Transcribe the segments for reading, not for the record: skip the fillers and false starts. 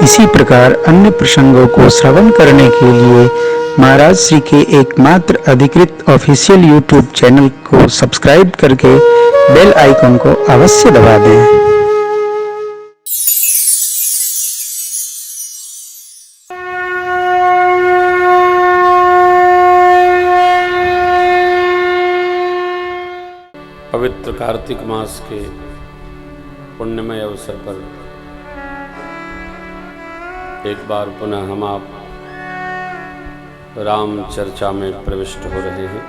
इसी प्रकार अन्य प्रसंगों को श्रवण करने के लिए महाराज श्री के एकमात्र अधिकृत ऑफिशियल यूट्यूब चैनल को सब्सक्राइब करके बेल आइकन को अवश्य दबा दें। पवित्र कार्तिक मास के पुण्यमय अवसर पर एक बार पुनः हम आप राम चर्चा में प्रविष्ट हो रहे हैं।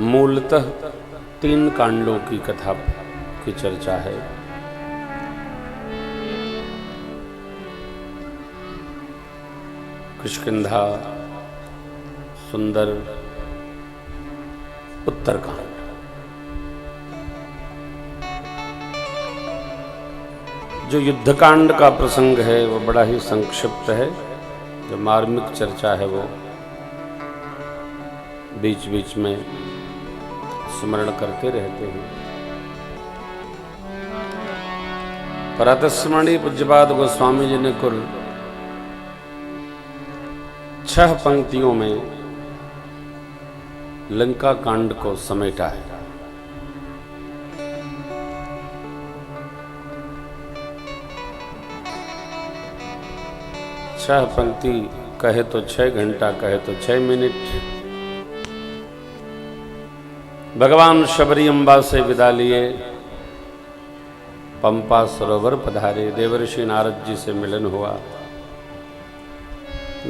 मूलतः 3 कांडों की कथा की चर्चा है। किष्किंधा, सुंदर, उत्तरकांड। जो युद्धकांड का प्रसंग है वो बड़ा ही संक्षिप्त है। जो मार्मिक चर्चा है वो बीच बीच में स्मरण करते रहते हैं। प्रातस्मरणीय पूज्यपाद गोस्वामी जी ने कुल 6 पंक्तियों में लंका कांड को समेटा है। छह पंक्ति कहे तो 6 घंटा, कहे तो 6 मिनट। भगवान शबरी अम्बा से विदा लिए पंपा सरोवर पधारे। देवर्षि नारद जी से मिलन हुआ।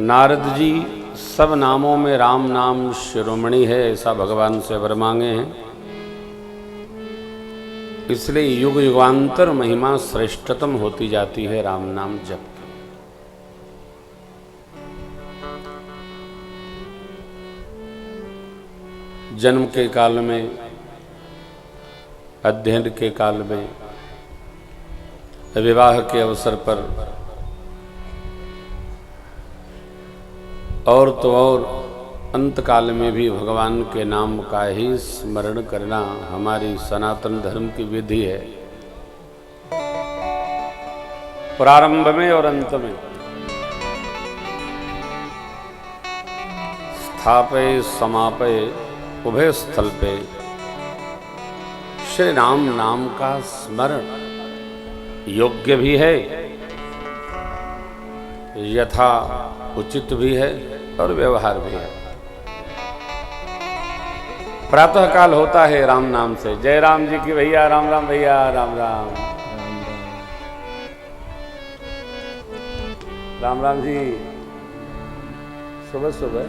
नारद जी सब नामों में राम नाम शिरोमणि है, ऐसा भगवान से वर मांगे हैं। इसलिए युग युगांतर महिमा श्रेष्ठतम होती जाती है राम नाम जप की। जन्म के काल में, अध्ययन के काल में, विवाह के अवसर पर और तो और अंत काल में भी भगवान के नाम का ही स्मरण करना हमारी सनातन धर्म की विधि है। प्रारंभ में और अंत में स्थापय समापय उभय स्थल पे श्री राम नाम का स्मरण योग्य भी है, यथा उचित भी है और व्यवहार भी है। प्रातः काल होता है राम नाम से। जय राम जी की भैया, राम राम भैया, राम राम राम राम जी। सुबह सुबह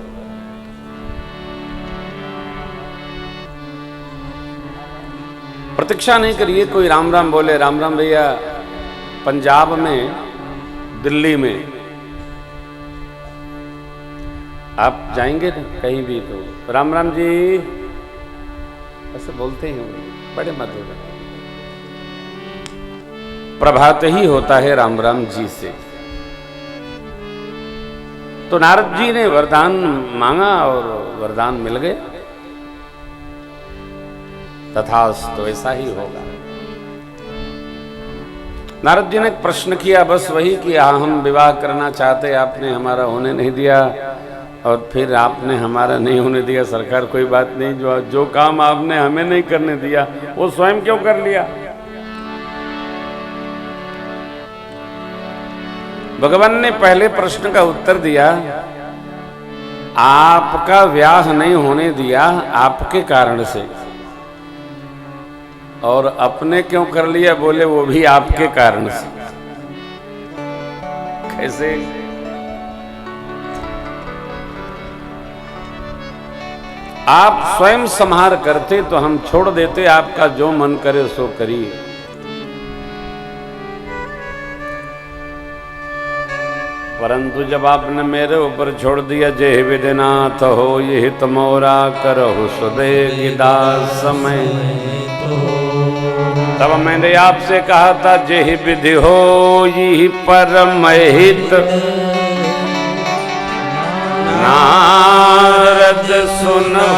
प्रतीक्षा नहीं करिए कोई राम राम बोले। राम राम भैया पंजाब में, दिल्ली में आप जाएंगे ना कहीं भी तो राम राम जी ऐसे बोलते ही होंगे, बड़े मधुर। प्रभात ही होता है राम राम जी से। तो नारद जी ने वरदान मांगा और वरदान मिल गए। तथास्तु ऐसा ही होगा। नारद जी ने एक प्रश्न किया, बस वही कि हम विवाह करना चाहते, आपने हमारा होने नहीं दिया और फिर आपने हमारा नहीं होने दिया। सरकार कोई बात नहीं, जो काम आपने हमें नहीं करने दिया वो स्वयं क्यों कर लिया। भगवान ने पहले प्रश्न का उत्तर दिया, आपका व्याह नहीं होने दिया आपके कारण से, और अपने क्यों कर लिया बोले वो भी आपके कारण से। कैसे? आप स्वयं संहार करते तो हम छोड़ देते, आपका जो मन करे सो करिए। परंतु जब आपने मेरे ऊपर छोड़ दिया, जय विधिनाथ हो ये हित मोरा करहु सुदेगी दास समय, तब मैंने आपसे कहा था जय विधि हो ये परम हित, नारद सुनो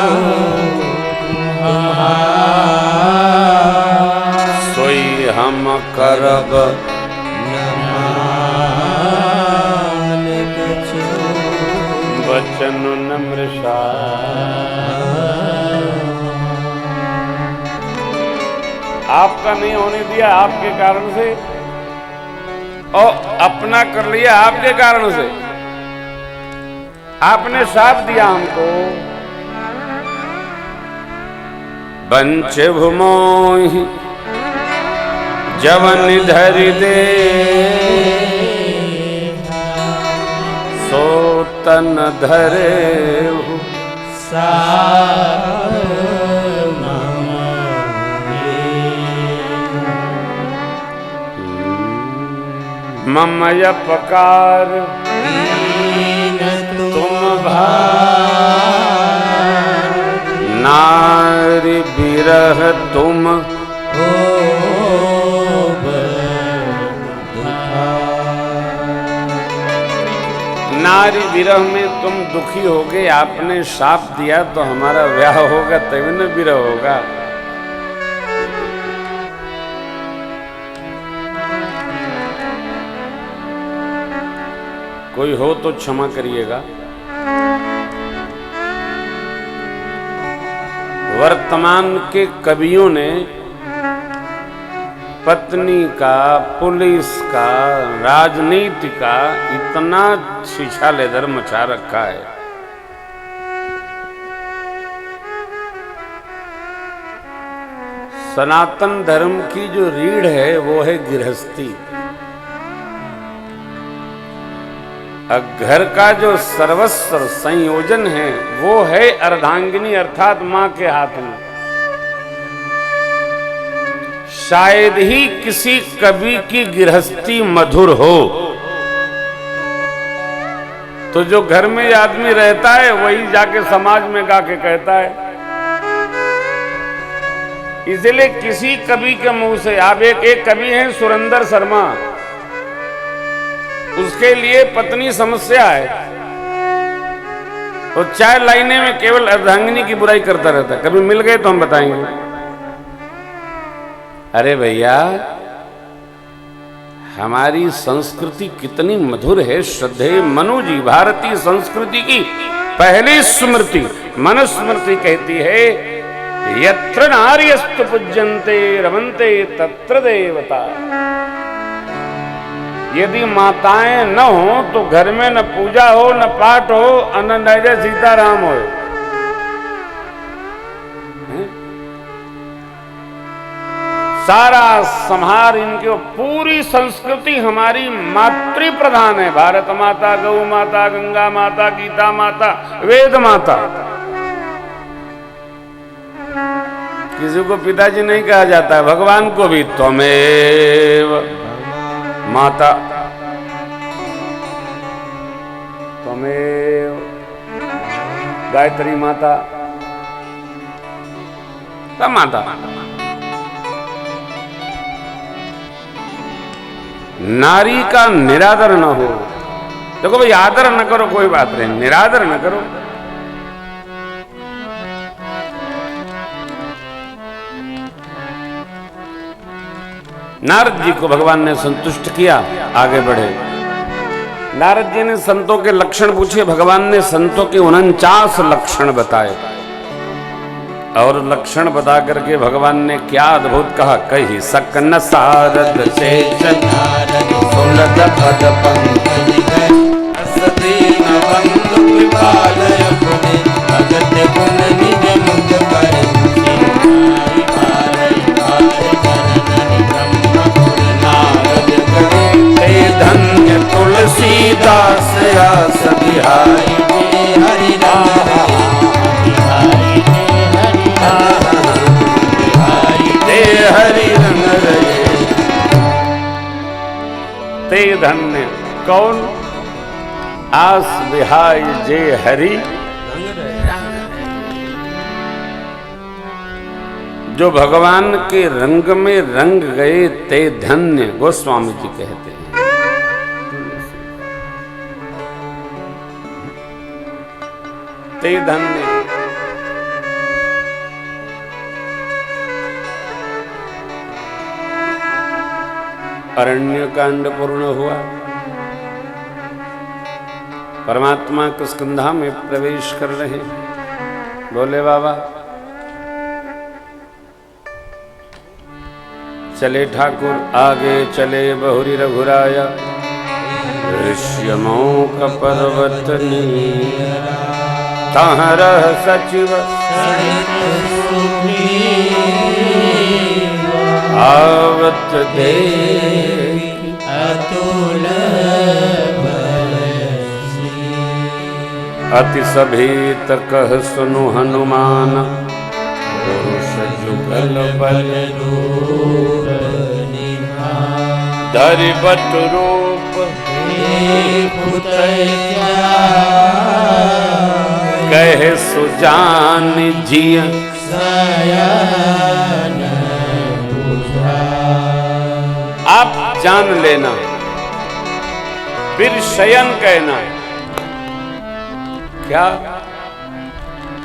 हम करब वचन नम्र आपका नहीं होने दिया आपके कारण से, और अपना कर लिया आपके कारण से। आपने साथ दिया हमको, बंच भुमोहि जवन धरि दे सो तन धरे ममय पकार तुम नारी बिरह तुम नारी विरह में तुम दुखी हो गए। आपने शाप दिया तो हमारा ब्याह होगा तभी न विरह होगा। कोई हो तो क्षमा करिएगा। वर्तमान के कवियों ने पत्नी का, पुलिस का, राजनीति का इतना छिछालेदर मचा रखा है। सनातन धर्म की जो रीढ़ है वो है गृहस्थी। घर का जो सर्वस्व संयोजन है वो है अर्धांगिनी अर्थात मां के हाथ में। शायद ही किसी कवि की गृहस्थी मधुर हो, तो जो घर में आदमी रहता है वही जाके समाज में गा के कहता है। इसलिए किसी कवि के मुंह से, आप एक कवि हैं सुरेंद्र शर्मा, उसके लिए पत्नी समस्या है, तो 4 लाइनें में केवल अर्धांगिनी की बुराई करता रहता है। कभी मिल गए तो हम बताएंगे। अरे भैया, हमारी संस्कृति कितनी मधुर है। श्रद्धेय मनु जी, भारतीय संस्कृति की पहली स्मृति मनुस्मृति कहती है, यत्र नार्यस्तु पूज्यन्ते रमन्ते तत्र देवता। यदि माताएं न हो तो घर में न पूजा हो, न पाठ हो, न जय सीताराम हो। सारा संहार इनके, पूरी संस्कृति हमारी मातृ प्रधान है। भारत माता, गौ माता, गंगा माता, गीता माता, वेद माता। किसी को पिताजी नहीं कहा जाता है, भगवान को भी त्वमेव माता, त्वमेव गायत्री माता, सब माता। नारी का निरादर न हो। देखो भाई, आदर न करो कोई बात नहीं, निरादर न करो। नारद जी को भगवान ने संतुष्ट किया, आगे बढ़े। नारद जी ने संतों के लक्षण पूछे, भगवान ने संतों के 49 लक्षण बताए। और लक्षण बता करके भगवान ने क्या अद्भुत कहा, कही सकन सारद से सुनत पद पंकज असदीन बंधु विपालय पुने भगत गुण निज मुख कर सिंहाई पालय पालय चरणनि ब्रह्म गुरु नारद करे ते धन्य तुलसीदास आस बिहारी हरि राम हरि रंग रहे। ते धन्य कौन, आस बिहाई जे हरि, जो भगवान के रंग में रंग गए ते धन्य, गोस्वामी जी कहते हैं। ते धन्य। अरण्य कांड पूर्ण हुआ। परमात्मा किष्किंधा में प्रवेश कर रहे हैं। बोले बाबा। चले ठाकुर आगे चले बहुरी रघुराया, ऋष्यमोक पर्वत तहाँ रह सचिव आवत देख अतुल अति सभीत कह सुनु हनुमान, पुरुष जुगल बल रूप धरि बट रूप कहे सुजान जिय आप जान लेना फिर शयन कहना। क्या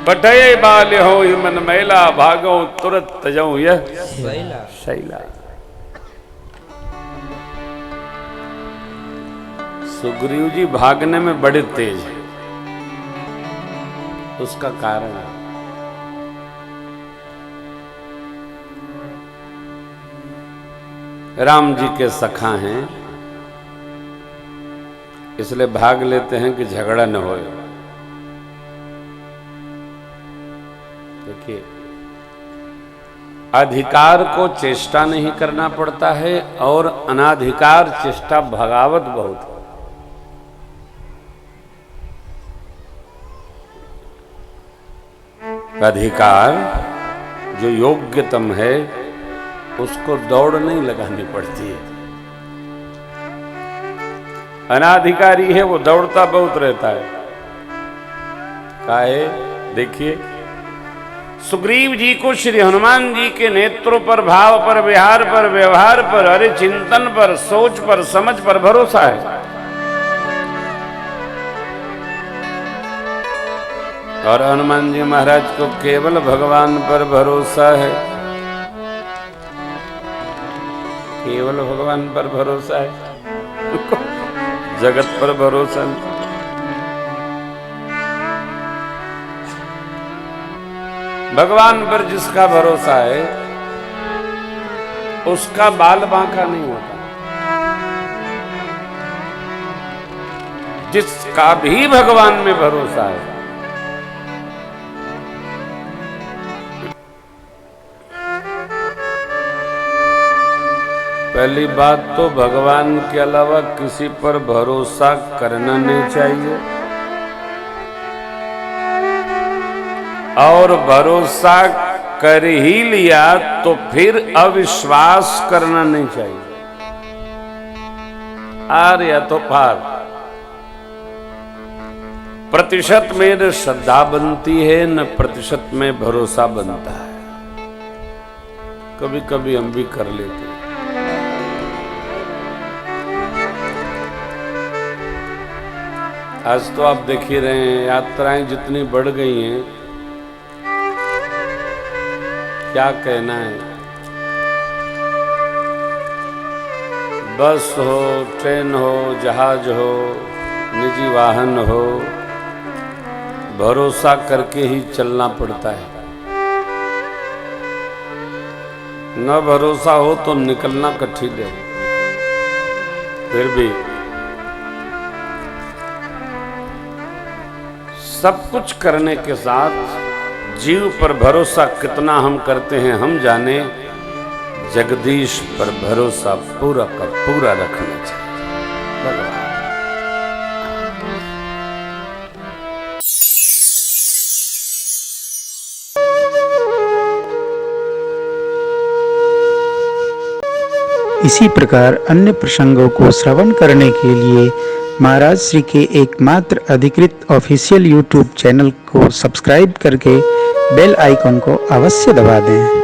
बटय बाल हो मन मैला, भागो तुरंत तजऊ यह शैला। सुग्रीव जी भागने में बड़े तेज हैं। उसका कारण है राम जी के सखा हैं, इसलिए भाग लेते हैं कि झगड़ा न हो। देखिए, अधिकार को चेष्टा नहीं करना पड़ता है और अनाधिकार चेष्टा भगावत बहुत है। अधिकार जो योग्यतम है उसको दौड़ नहीं लगानी पड़ती है। अनाधिकारी है वो दौड़ता बहुत रहता है। काहे? देखिए, सुग्रीव जी को श्री हनुमान जी के नेत्रों पर, भाव पर, विहार पर, व्यवहार पर, अरे चिंतन पर, सोच पर, समझ पर भरोसा है। और हनुमान जी महाराज को केवल भगवान पर भरोसा है। केवल भगवान पर भरोसा है, जगत पर भरोसा नहीं। भगवान पर जिसका भरोसा है उसका बाल बांका नहीं होता। जिसका भी भगवान में भरोसा है पहली बात तो भगवान के अलावा किसी पर भरोसा करना नहीं चाहिए, और भरोसा कर ही लिया तो फिर अविश्वास करना नहीं चाहिए। आर या तो पार। प्रतिशत में न श्रद्धा बनती है न प्रतिशत में भरोसा बनता है। कभी कभी हम भी कर लेते हैं। आज तो आप देख ही रहे हैं, यात्राएं जितनी बढ़ गई हैं, क्या कहना है। बस हो, ट्रेन हो, जहाज हो, निजी वाहन हो, भरोसा करके ही चलना पड़ता है। न भरोसा हो तो निकलना कठिन है। फिर भी सब कुछ करने के साथ जीव पर भरोसा कितना हम करते हैं हम जाने। जगदीश पर भरोसा पूरा का पूरा रखना चाहिए। भगवान इसी प्रकार अन्य प्रसंगों को श्रवण करने के लिए महाराज श्री के एकमात्र अधिकृत ऑफिशियल यूट्यूब चैनल को सब्सक्राइब करके बेल आइकन को अवश्य दबा दें।